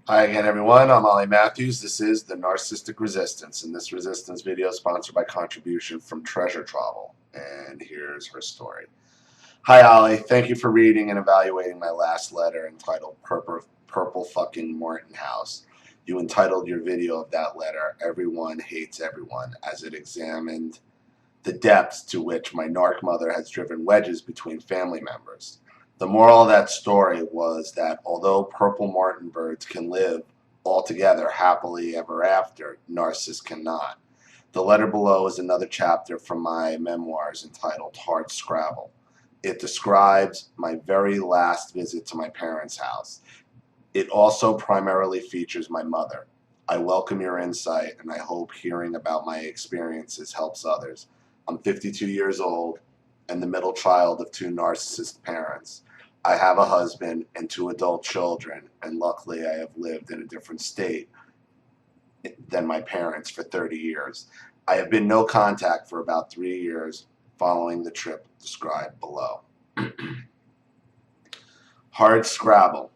Hi again, everyone. I'm Ollie Matthews. This is the Narcissistic Resistance, and this resistance video is sponsored by contribution from Treasure Travel. And here's her story. Hi, Ollie. Thank you for reading and evaluating my last letter entitled Purple Fucking Morton House. You entitled your video of that letter, Everyone Hates Everyone, as it examined the depths to which my narc mother has driven wedges between family members. The moral of that story was that although purple martin birds can live all together happily ever after, narcissists cannot. The letter below is another chapter from my memoirs entitled Hard Scrabble. It describes my very last visit to my parents' house. It also primarily features my mother. I welcome your insight, and I hope hearing about my experiences helps others. I'm 52 years old and the middle child of two narcissist parents. I have a husband and two adult children, and luckily I have lived in a different state than my parents for 30 years. I have been no contact for about 3 years following the trip described below. Hard Scrabble.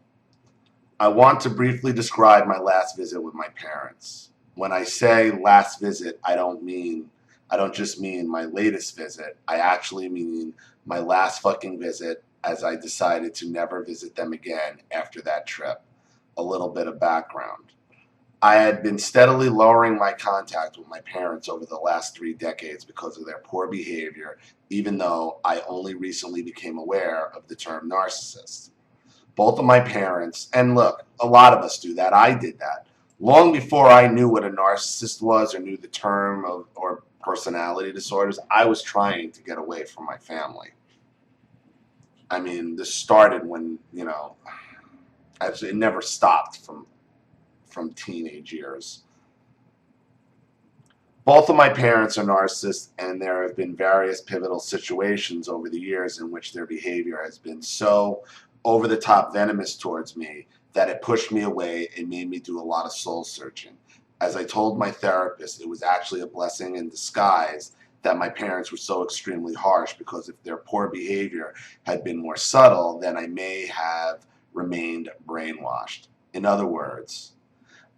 I want to briefly describe my last visit with my parents. When I say last visit, I don't just mean my latest visit. I actually mean my last fucking visit, as I decided to never visit them again after that trip. A little bit of background. I had been steadily lowering my contact with my parents over the last 3 decades because of their poor behavior, even though I only recently became aware of the term narcissist. Both of my parents, and look, a lot of us do that. I did that. Long before I knew what a narcissist was or knew the term or personality disorders, I was trying to get away from my family. I mean, this started when, actually it never stopped from teenage years. Both of my parents are narcissists, and there have been various pivotal situations over the years in which their behavior has been so over the top venomous towards me that it pushed me away and made me do a lot of soul searching. As I told my therapist, it was actually a blessing in disguise that my parents were so extremely harsh, because if their poor behavior had been more subtle, then I may have remained brainwashed. In other words,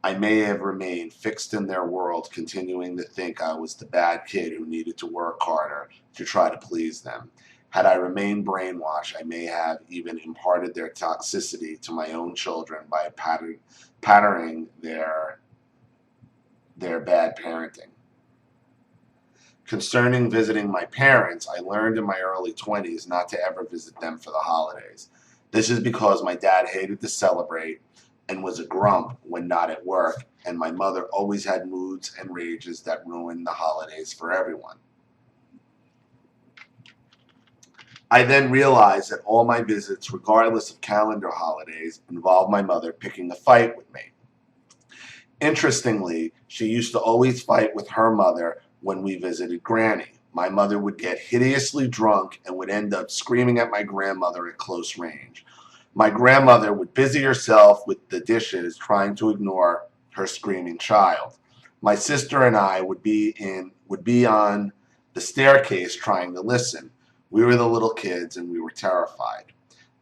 I may have remained fixed in their world, continuing to think I was the bad kid who needed to work harder to try to please them. Had I remained brainwashed, I may have even imparted their toxicity to my own children by patterning their bad parenting. Concerning visiting my parents, I learned in my early 20s not to ever visit them for the holidays. This is because my dad hated to celebrate and was a grump when not at work, and my mother always had moods and rages that ruined the holidays for everyone. I then realized that all my visits, regardless of calendar holidays, involved my mother picking a fight with me. Interestingly, she used to always fight with her mother when we visited Granny. My mother would get hideously drunk and would end up screaming at my grandmother at close range. My grandmother would busy herself with the dishes, trying to ignore her screaming child. My sister and I would be on the staircase trying to listen. We were the little kids and we were terrified.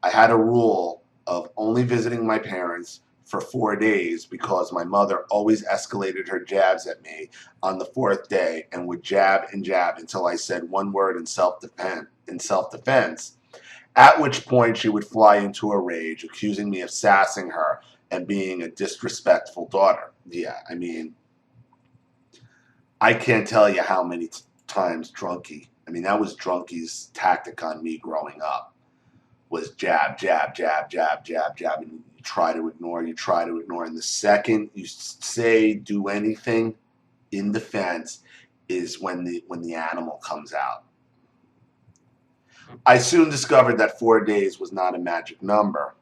I had a rule of only visiting my parents for 4 days because my mother always escalated her jabs at me on the fourth day and would jab and jab until I said one word in self-defense, at which point she would fly into a rage, accusing me of sassing her and being a disrespectful daughter. Yeah, I mean, I can't tell you how many times that was Drunkie's tactic on me growing up, was jab, jab, jab, jab, jab, jab, and you try to ignore, and the second you say do anything in defense is when the animal comes out. I soon discovered that 4 days was not a magic number,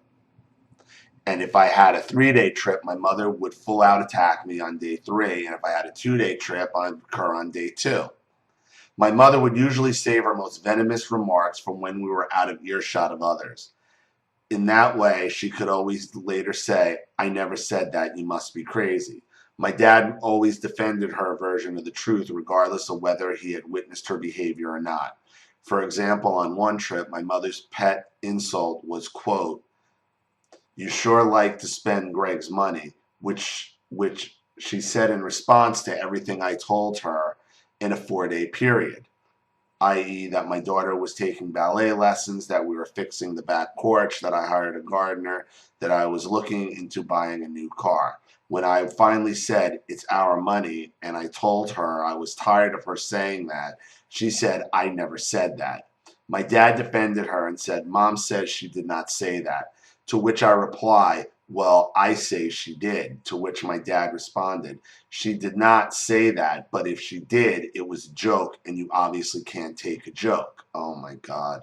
and if I had a 3-day trip, my mother would full out attack me on day 3, and if I had a 2-day trip, I'd occur on day 2. My mother would usually save her most venomous remarks from when we were out of earshot of others. In that way, she could always later say, "I never said that, you must be crazy." My dad always defended her version of the truth, regardless of whether he had witnessed her behavior or not. For example, on one trip, my mother's pet insult was, quote, You sure like to spend Greg's money, which she said in response to everything I told her in a 4-day period, i.e., that my daughter was taking ballet lessons, that we were fixing the back porch, that I hired a gardener, that I was looking into buying a new car. When I finally said it's our money and I told her I was tired of her saying that, she said I never said that. My dad defended her and said, Mom says she did not say that. To which I reply, well, I say she did. To which my dad responded, she did not say that, but if she did, it was a joke, and you obviously can't take a joke. Oh my God.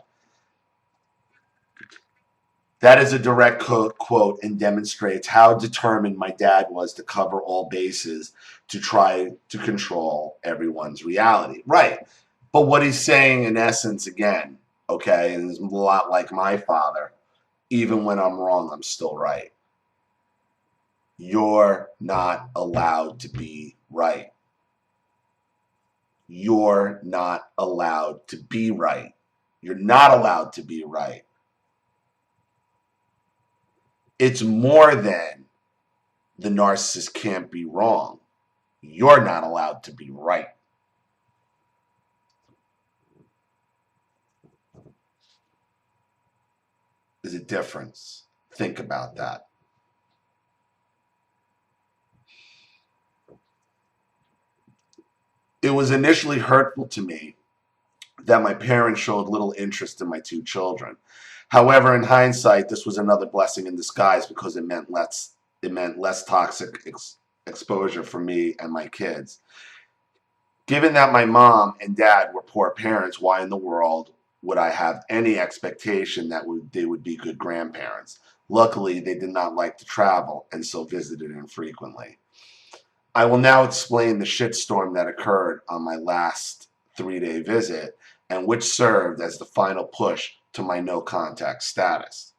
That is a direct quote and demonstrates how determined my dad was to cover all bases to try to control everyone's reality. Right. But what he's saying in essence, again, okay, and it's a lot like my father, even when I'm wrong, I'm still right. You're not allowed to be right. You're not allowed to be right. You're not allowed to be right. It's more than the narcissist can't be wrong. You're not allowed to be right. There's a difference. Think about that. It was initially hurtful to me that my parents showed little interest in my two children. However, in hindsight, this was another blessing in disguise because it meant less toxic exposure for me and my kids. Given that my mom and dad were poor parents, why in the world would I have any expectation that they would be good grandparents? Luckily, they did not like to travel and so visited infrequently. I will now explain the shitstorm that occurred on my last 3-day visit and which served as the final push to my no contact status.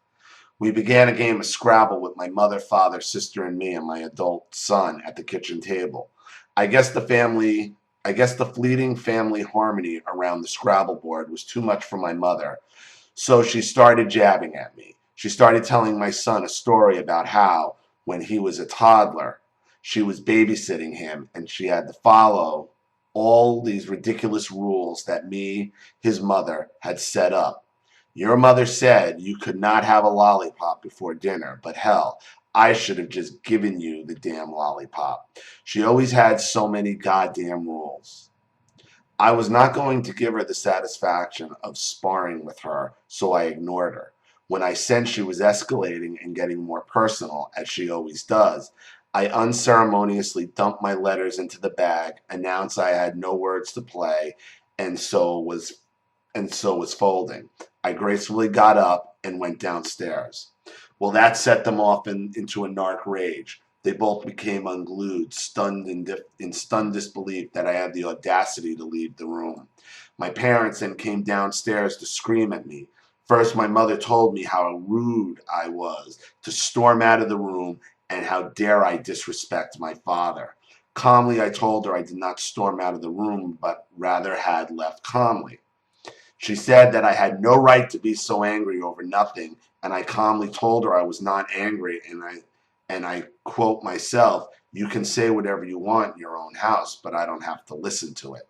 We began a game of Scrabble with my mother, father, sister, and me and my adult son at the kitchen table. I guess the family I guess the fleeting family harmony around the Scrabble board was too much for my mother, so she started jabbing at me. She started telling my son a story about how, when he was a toddler, she was babysitting him and she had to follow all these ridiculous rules that me, his mother, had set up. Your mother said you could not have a lollipop before dinner, but hell, I should have just given you the damn lollipop. She always had so many goddamn rules. I was not going to give her the satisfaction of sparring with her, so I ignored her. When I sensed she was escalating and getting more personal, as she always does, I unceremoniously dumped my letters into the bag, announced I had no words to play, and so was folding. I gracefully got up and went downstairs. Well, that set them off into a narc rage. They both became unglued, stunned in stunned disbelief that I had the audacity to leave the room. My parents then came downstairs to scream at me. First, my mother told me how rude I was to storm out of the room and how dare I disrespect my father. Calmly, I told her I did not storm out of the room, but rather had left calmly. She said that I had no right to be so angry over nothing, and I calmly told her I was not angry, and I quote myself, "You can say whatever you want in your own house, but I don't have to listen to it."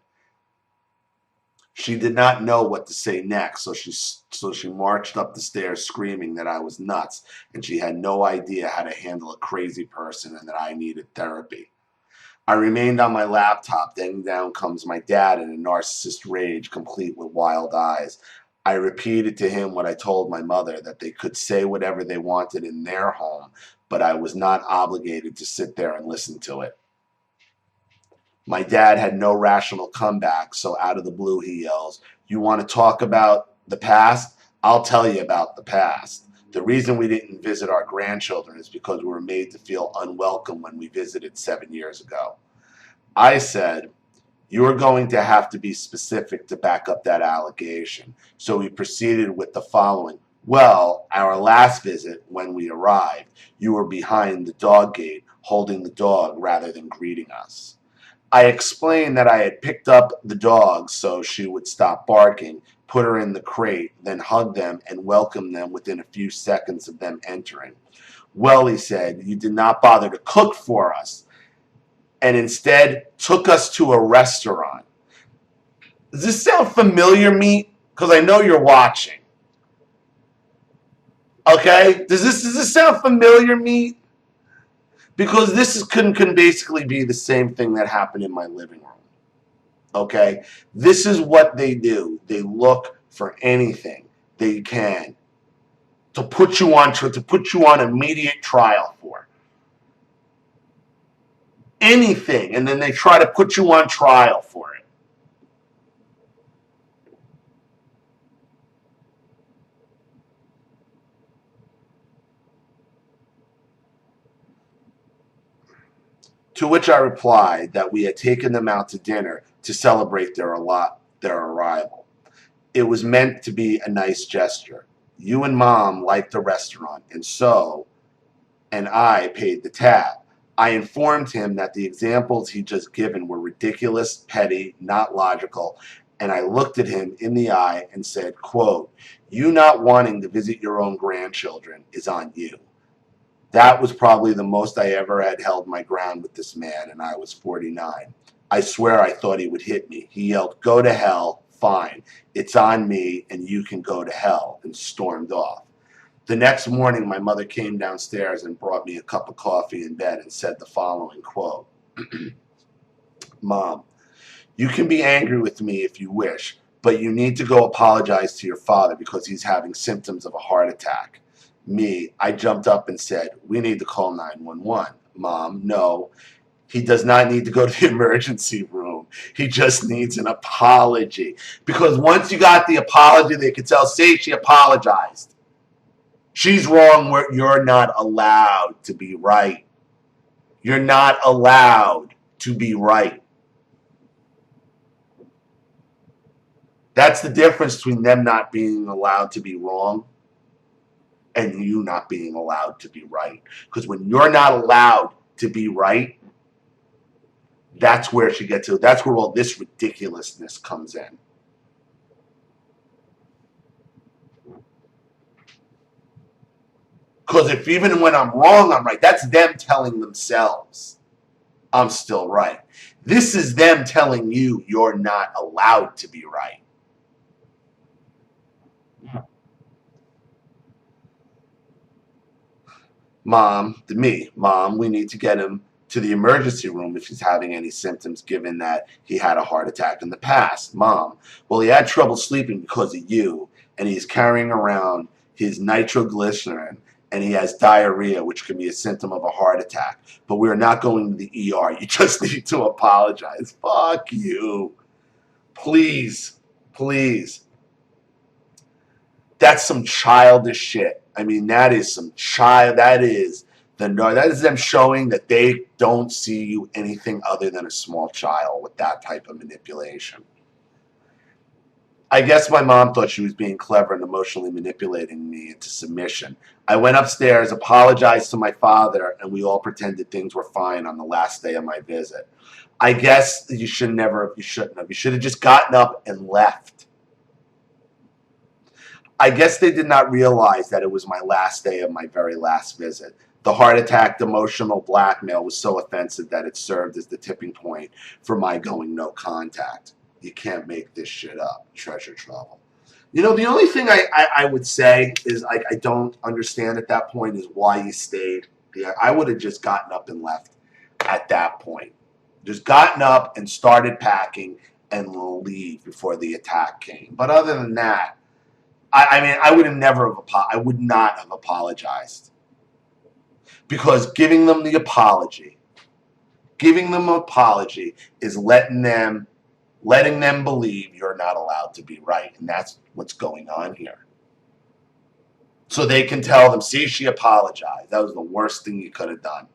She did not know what to say next, so she marched up the stairs screaming that I was nuts, and she had no idea how to handle a crazy person and that I needed therapy. I remained on my laptop, then down comes my dad in a narcissist rage, complete with wild eyes. I repeated to him what I told my mother, that they could say whatever they wanted in their home, but I was not obligated to sit there and listen to it. My dad had no rational comeback, so out of the blue he yells, "You want to talk about the past? I'll tell you about the past. The reason we didn't visit our grandchildren is because we were made to feel unwelcome when we visited 7 years ago." I said, "You are going to have to be specific to back up that allegation." So he proceeded with the following. "Well, our last visit, when we arrived, you were behind the dog gate holding the dog rather than greeting us." I explained that I had picked up the dog so she would stop barking, put her in the crate, then hug them and welcome them within a few seconds of them entering. Well, he said, you did not bother to cook for us and instead took us to a restaurant. Does this sound familiar, Meat? Because I know you're watching. Okay? Does this sound familiar, Meat? Because this can basically be the same thing that happened in my living room. Okay? This is what they do. They look for anything they can to put you on immediate trial for. Anything, and then they try to put you on trial for it. To which I replied that we had taken them out to dinner to celebrate their arrival. It was meant to be a nice gesture. You and Mom liked the restaurant, and I paid the tab. I informed him that the examples he'd just given were ridiculous, petty, not logical, and I looked at him in the eye and said, quote, you not wanting to visit your own grandchildren is on you. That was probably the most I ever had held my ground with this man, and I was 49. I swear I thought he would hit me. He yelled, go to hell, fine. It's on me, and you can go to hell, and stormed off. The next morning, my mother came downstairs and brought me a cup of coffee in bed and said the following quote, Mom, you can be angry with me if you wish, but you need to go apologize to your father because he's having symptoms of a heart attack. Me, I jumped up and said, we need to call 911. Mom, no, he does not need to go to the emergency room. He just needs an apology. Because once you got the apology, they could tell, say she apologized. She's wrong. You're not allowed to be right. You're not allowed to be right. That's the difference between them not being allowed to be wrong and you not being allowed to be right. Because when you're not allowed to be right, that's where she gets to. That's where all this ridiculousness comes in. Because if even when I'm wrong, I'm right. That's them telling themselves I'm still right. This is them telling you you're not allowed to be right. Mom, we need to get him to the emergency room if he's having any symptoms, given that he had a heart attack in the past. Mom, well, he had trouble sleeping because of you, and he's carrying around his nitroglycerin, and he has diarrhea, which can be a symptom of a heart attack. But we're not going to the ER. You just need to apologize. Fuck you. Please, please. That's some childish shit. I mean, that is them showing that they don't see you anything other than a small child with that type of manipulation. I guess my mom thought she was being clever and emotionally manipulating me into submission. I went upstairs, apologized to my father, and we all pretended things were fine on the last day of my visit. I guess you shouldn't have. You should have just gotten up and left. I guess they did not realize that it was my last day of my very last visit. The heart attack, emotional blackmail was so offensive that it served as the tipping point for my going no contact. You can't make this shit up. Treasure travel. You know, the only thing I would say is I don't understand at that point is why you stayed. Yeah, I would have just gotten up and left at that point. Just gotten up and started packing and leave before the attack came. But other than that, I would not have apologized. Because giving them the apology is letting them believe you're not allowed to be right. And that's what's going on here. So they can tell them, see, she apologized. That was the worst thing you could have done.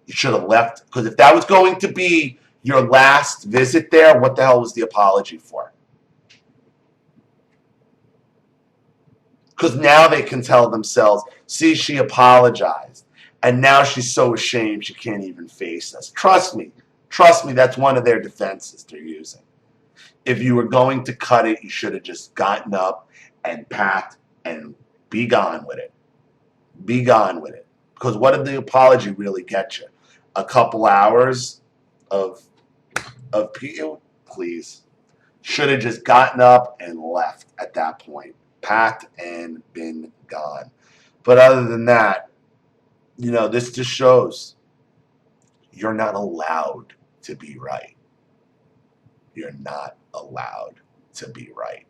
You should have left. Because if that was going to be your last visit there, what the hell was the apology for? Because now they can tell themselves, see, she apologized. And now she's so ashamed she can't even face us. Trust me, that's one of their defenses they're using. If you were going to cut it, you should have just gotten up and packed and be gone with it. Be gone with it. Because what did the apology really get you? A couple hours of please. Should have just gotten up and left at that point. Packed and been gone. But other than that, this just shows you're not allowed to be right. You're not allowed to be right.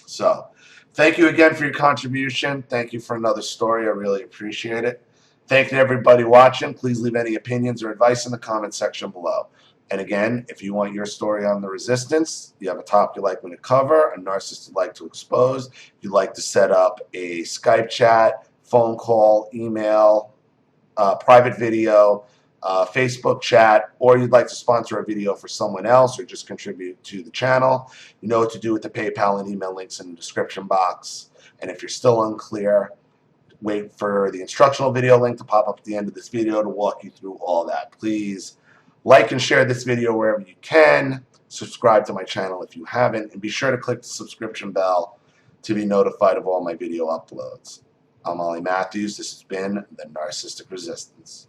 So, thank you again for your contribution. Thank you for another story. I really appreciate it. Thank you to everybody watching. Please leave any opinions or advice in the comment section below. And again, if you want your story on the resistance, you have a topic you'd like me to cover, a narcissist you'd like to expose, you'd like to set up a Skype chat, phone call, email, private video, Facebook chat, or you'd like to sponsor a video for someone else or just contribute to the channel, you know what to do with the PayPal and email links in the description box. And if you're still unclear, wait for the instructional video link to pop up at the end of this video to walk you through all that. Please like and share this video wherever you can. Subscribe to my channel if you haven't, and be sure to click the subscription bell to be notified of all my video uploads. I'm Ollie Matthews. This has been the Narcissistic Resistance.